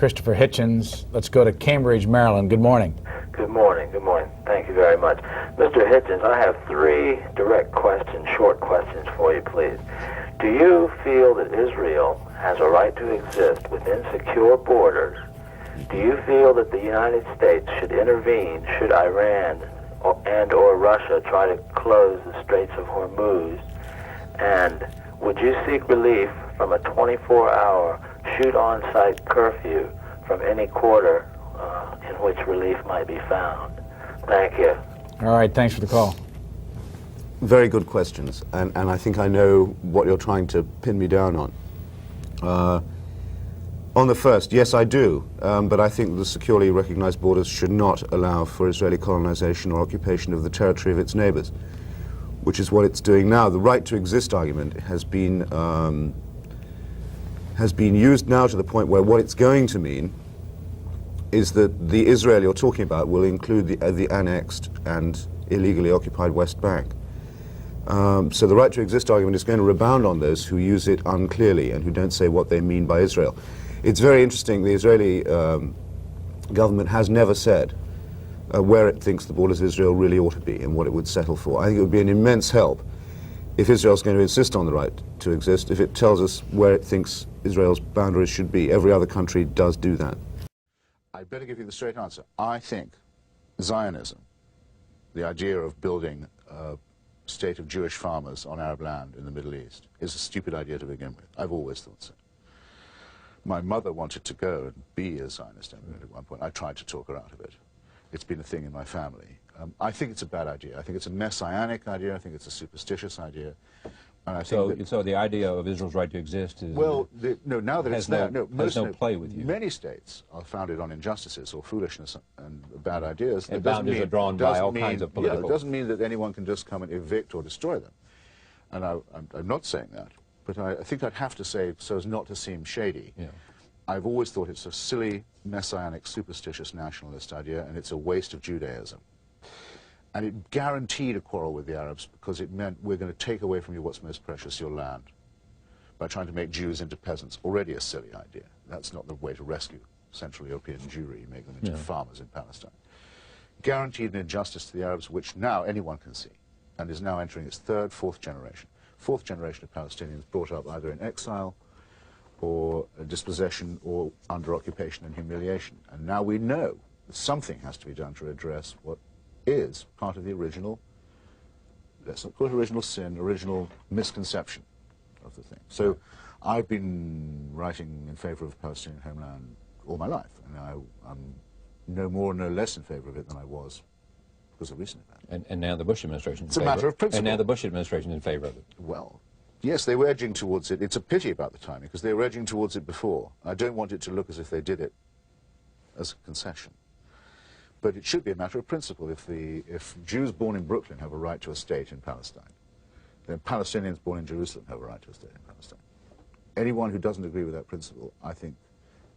Christopher Hitchens. Let's go to Cambridge, Maryland. Good morning. Good morning. Good morning. Thank you very much. Mr. Hitchens, I have 3 direct questions, short questions for you, please. Do you feel that Israel has a right to exist within secure borders? Do you feel that the United States should intervene should Iran and/or Russia try to close the Straits of Hormuz? And would you seek relief from a 24-hour shoot-on-site curfew from any quarter in which relief might be found? Thank you. All right, thanks for the call. Very good questions, and I think I know what you're trying to pin me down on. On the first, yes, I do, but I think the securely recognized borders should not allow for Israeli colonization or occupation of the territory of its neighbors, which is what it's doing now. The right to exist argument has been used now to the point where what it's going to mean is that the Israel you're talking about will include the annexed and illegally occupied West Bank. So the right to exist argument is going to rebound on those who use it unclearly and who don't say what they mean by Israel. It's very interesting, the Israeli government has never said where it thinks the borders of Israel really ought to be and what it would settle for. I think it would be an immense help if Israel's going to insist on the right to exist, if it tells us where it thinks Israel's boundaries should be. Every other country does do that. I'd better give you the straight answer. I think Zionism, the idea of building a state of Jewish farmers on Arab land in the Middle East, is a stupid idea to begin with. I've always thought so. My mother wanted to go and be a Zionist immigrant at one point. I tried to talk her out of it. It's been a thing in my family. I think it's a bad idea. I think it's a messianic idea. I think it's a superstitious idea. And I think so the idea of Israel's right to exist is... Well, no, now that it's there, has no play with you. Many states are founded on injustices or foolishness and bad ideas. And boundaries are drawn by all kinds of political... Yeah, it doesn't mean that anyone can just come and evict or destroy them. And I'm not saying that. But I think I'd have to say, so as not to seem shady, yeah. I've always thought it's a silly, messianic, superstitious nationalist idea, and it's a waste of Judaism. And it guaranteed a quarrel with the Arabs because it meant we're going to take away from you what's most precious, your land, by trying to make Jews into peasants. Already a silly idea. That's not the way to rescue Central European Jewry, make them into farmers in Palestine. Guaranteed an injustice to the Arabs, which now anyone can see, and is now entering its 3rd, 4th generation. 4th generation of Palestinians brought up either in exile or dispossession or under occupation and humiliation. And now we know that something has to be done to address what is part of the original, let's not call it original sin, original misconception of the thing. So I've been writing in favor of Palestinian homeland all my life, and I'm no more, no less in favor of it than I was because of recent events. And now the Bush administration is in favor. It's a matter of principle. And now the Bush administration is in favor of it. Well, yes, they were edging towards it. It's a pity about the timing, because they were edging towards it before. I don't want it to look as if they did it as a concession. But it should be a matter of principle. If Jews born in Brooklyn have a right to a state in Palestine, then Palestinians born in Jerusalem have a right to a state in Palestine. Anyone who doesn't agree with that principle, I think,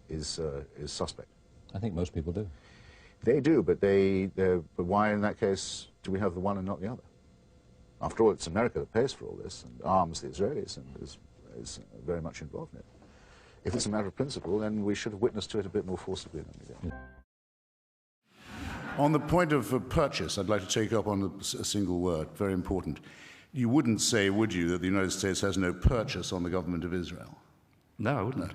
is suspect. I think most people do. They do, but but why in that case do we have the one and not the other? After all, it's America that pays for all this and arms the Israelis and is very much involved in it. If it's a matter of principle, then we should have witnessed to it a bit more forcibly than we did. On the point of purchase, I'd like to take up on a single word, very important. You wouldn't say, would you, that the United States has no purchase on the government of Israel? No, I wouldn't. No.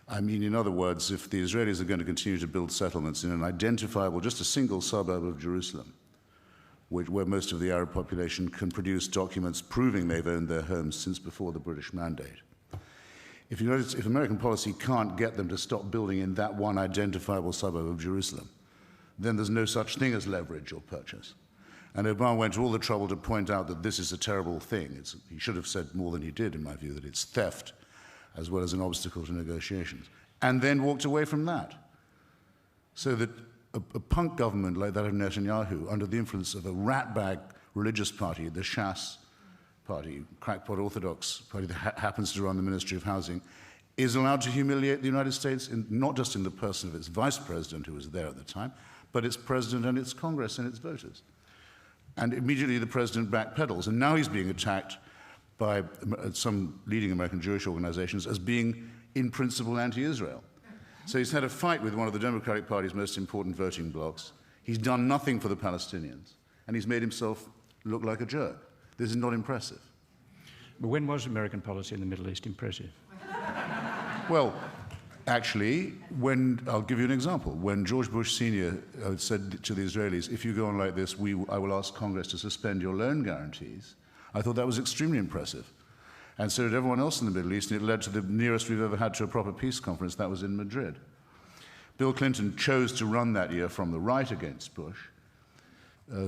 I mean, in other words, if the Israelis are going to continue to build settlements in an identifiable, just a single suburb of Jerusalem, where most of the Arab population can produce documents proving they've owned their homes since before the British Mandate, if American policy can't get them to stop building in that one identifiable suburb of Jerusalem, then there's no such thing as leverage or purchase. And Obama went to all the trouble to point out that this is a terrible thing. He should have said more than he did, in my view, that it's theft as well as an obstacle to negotiations, and then walked away from that. So that a punk government like that of Netanyahu, under the influence of a ratbag religious party, the Shas party, crackpot Orthodox party that happens to run the Ministry of Housing, is allowed to humiliate the United States, not just in the person of its vice president, who was there at the time, but its president and its Congress and its voters. And immediately the president backpedals, and now he's being attacked by some leading American Jewish organizations as being, in principle, anti-Israel. So he's had a fight with one of the Democratic Party's most important voting blocs. He's done nothing for the Palestinians, and he's made himself look like a jerk. This is not impressive. But when was American policy in the Middle East impressive? Well, actually, I'll give you an example. When George Bush Sr. Said to the Israelis, if you go on like this, I will ask Congress to suspend your loan guarantees, I thought that was extremely impressive. And so did everyone else in the Middle East, and it led to the nearest we've ever had to a proper peace conference. That was in Madrid. Bill Clinton chose to run that year from the right against Bush,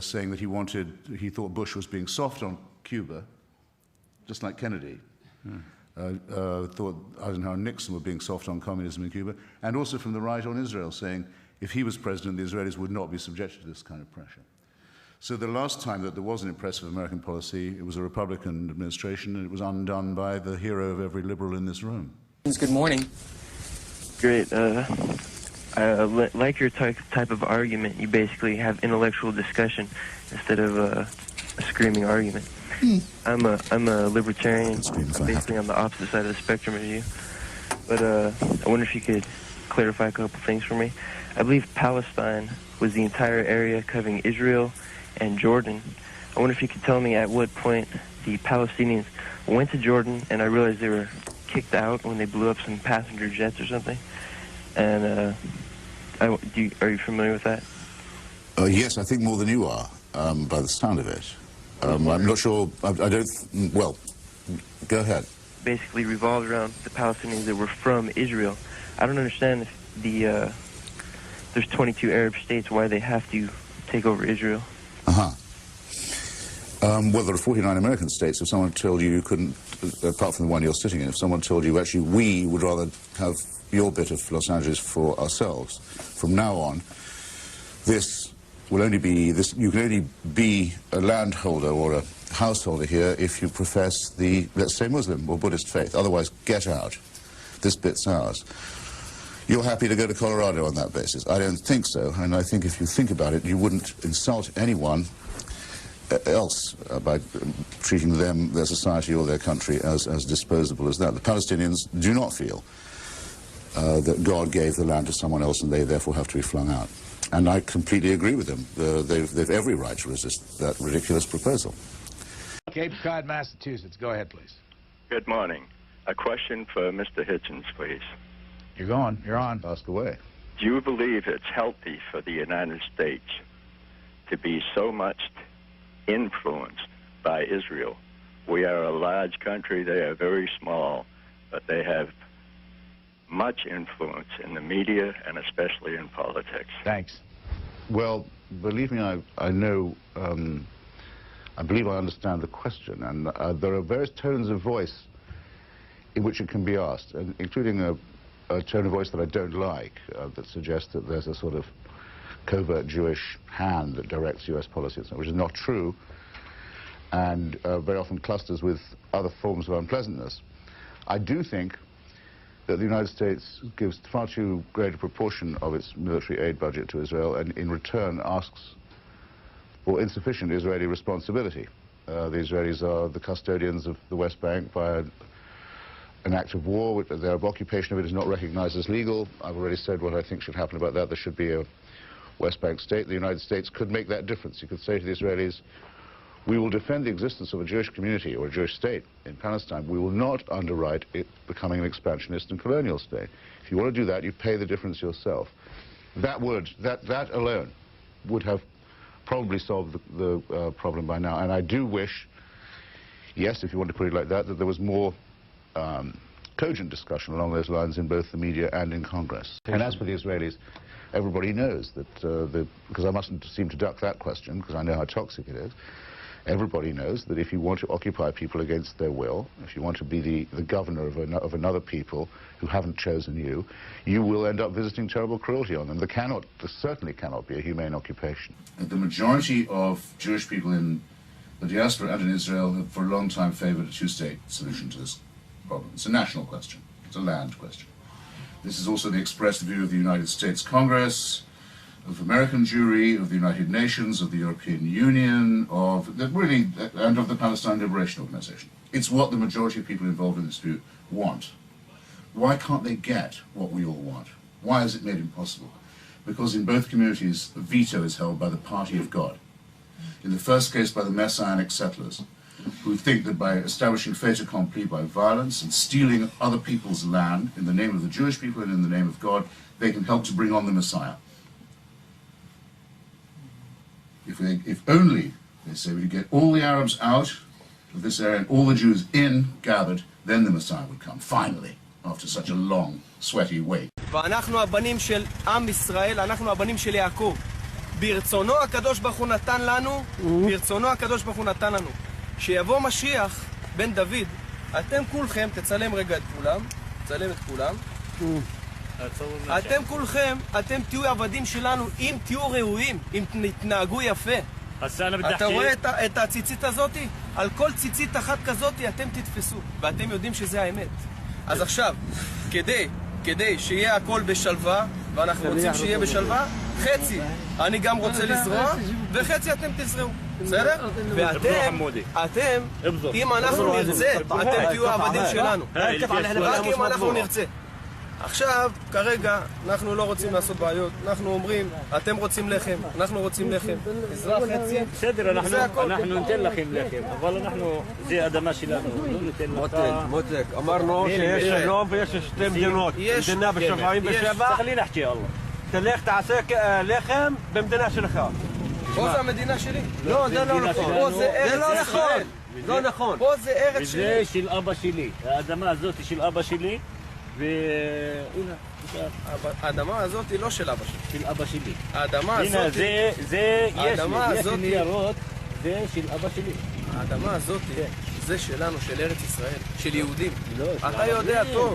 saying that he thought Bush was being soft on Cuba, just like Kennedy. Thought Eisenhower and Nixon were being soft on communism in Cuba, and also from the right on Israel, saying if he was president, the Israelis would not be subjected to this kind of pressure. So the last time that there was an impressive American policy, it was a Republican administration, and it was undone by the hero of every liberal in this room. Good morning. Great. I like your type of argument. You basically have intellectual discussion instead of a screaming argument. I'm a libertarian. I'm basically on the opposite side of the spectrum as you. But I wonder if you could clarify a couple things for me. I believe Palestine was the entire area covering Israel and Jordan. I wonder if you could tell me at what point the Palestinians went to Jordan, and I realized they were kicked out when they blew up some passenger jets or something. And are you familiar with that? Yes, I think more than you are, by the sound of it. I'm not sure, well, go ahead. Basically revolved around the Palestinians that were from Israel. I don't understand if there's 22 Arab states, why they have to take over Israel. Well, there are 49 American states. If someone told you you couldn't, apart from the one you're sitting in, if someone told you actually we would rather have your bit of Los Angeles for ourselves, from now on, this will only be, you can only be a landholder or a householder here if you profess the, let's say, Muslim or Buddhist faith. Otherwise, get out. This bit's ours. You're happy to go to Colorado on that basis? I don't think so, and I think if you think about it, you wouldn't insult anyone else by treating them, their society or their country as disposable as that. The Palestinians do not feel that God gave the land to someone else and they therefore have to be flung out. And I completely agree with them. They've every right to resist that ridiculous proposal. Cape Cod, Massachusetts. Go ahead, please. Good morning. A question for Mr. Hitchens, please. You're going. You're on. Ask away. Do you believe it's healthy for the United States to be so much influenced by Israel? We are a large country. They are very small, but they have much influence in the media and especially in politics. Thanks. Well, believe me, I know, I believe I understand the question, and there are various tones of voice in which it can be asked, and including a tone of voice that I don't like, that suggests that there's a sort of covert Jewish hand that directs U.S. policy, which is not true, and very often clusters with other forms of unpleasantness. I do think that the United States gives far too great a proportion of its military aid budget to Israel and in return asks for insufficient Israeli responsibility. The Israelis are the custodians of the West Bank via an act of war, which their occupation of it is not recognized as legal. I've already said what I think should happen about that. There should be a West Bank state. The United States could make that difference. You could say to the Israelis, we will defend the existence of a Jewish community or a Jewish state in Palestine. We will not underwrite it becoming an expansionist and colonial state. If you want to do that, you pay the difference yourself. That alone would have probably solved the problem by now. And I do wish, yes, if you want to put it like that, that there was more cogent discussion along those lines in both the media and in Congress. And as for the Israelis, everybody knows that, because I mustn't seem to duck that question, because I know how toxic it is, everybody knows that if you want to occupy people against their will, if you want to be the governor of another people who haven't chosen you, you will end up visiting terrible cruelty on them. There certainly cannot be a humane occupation. The majority of Jewish people in the diaspora and in Israel have for a long time favored a two-state solution to this problem. It's a national question. It's a land question. This is also the expressed view of the United States Congress, of American Jewry, of the United Nations, of the European Union, and of the Palestine Liberation Organization. It's what the majority of people involved in this view want. Why can't they get what we all want? Why is it made impossible? Because in both communities, the veto is held by the party of God. In the first case, by the Messianic settlers, who think that by establishing fait accompli by violence and stealing other people's land in the name of the Jewish people and in the name of God, they can help to bring on the Messiah. If only, they say, we could get all the Arabs out of this area and all the Jews in, gathered, then the Messiah would come, finally, after such a long, sweaty wait. ואנחנו הבנים של עם ישראל, אנחנו הבנים של יעקב. ברצונו הקדוש ברוך הוא נתן לנו, ברצונו הקדוש ברוך הוא נתן לנו. שיבוא משיח, בן דוד, אתם כולכם, תצלם רגע את כולם, תצלם את כולם. אתם כולכם, אתם תהיו עבדים שלנו, אם תהיו ראויים, אם תתנהגו יפה. אתה רואה את הציצית הזאת? על כל ציצית אחת כזאת אתם תתפסו, ואתם יודעים שזה האמת. אז עכשיו, כדי שיהיה הכל בשלווה, ואנחנו רוצים שיהיה בשלווה, חצי אני גם רוצה לזרוע, וחצי אתם תזרעו. בסדר? ואתם, אם אנחנו נרצה, אתם תהיו העבדים שלנו. רק אם אנחנו נרצה. עכשיו, כרגע, אנחנו לא רוצים לעשות בעיות. אנחנו אומרים, אתם רוצים לחם, אנחנו רוצים לחם. אזרח חצי, בסדר, אנחנו ניתן לכם לחם, אבל אנחנו, זה אדמה שלנו, לא ניתן לך... מותק, אמרנו שיש שלום ויש שתי מדינות. מדינה בשבעים בשבע. תחלי נחשי, אללה. תלך תעשה לחם במדינה שלך. פה זה המדינה שלי. לא, זה לא נכון. פה זה ארץ ישראל. לא נכון. פה זה ארץ שלי. וזה של אבא שלי. האדמה הזאת היא של אבא שלי. והנה, האדמה הזאת היא לא של אבא שלי. של אבא שלי. האדמה הזאת... הנה, זה יש לי ניירות, זה של אבא שלי. האדמה הזאת זה שלנו, של ארץ ישראל, של יהודים. אתה יודע טוב.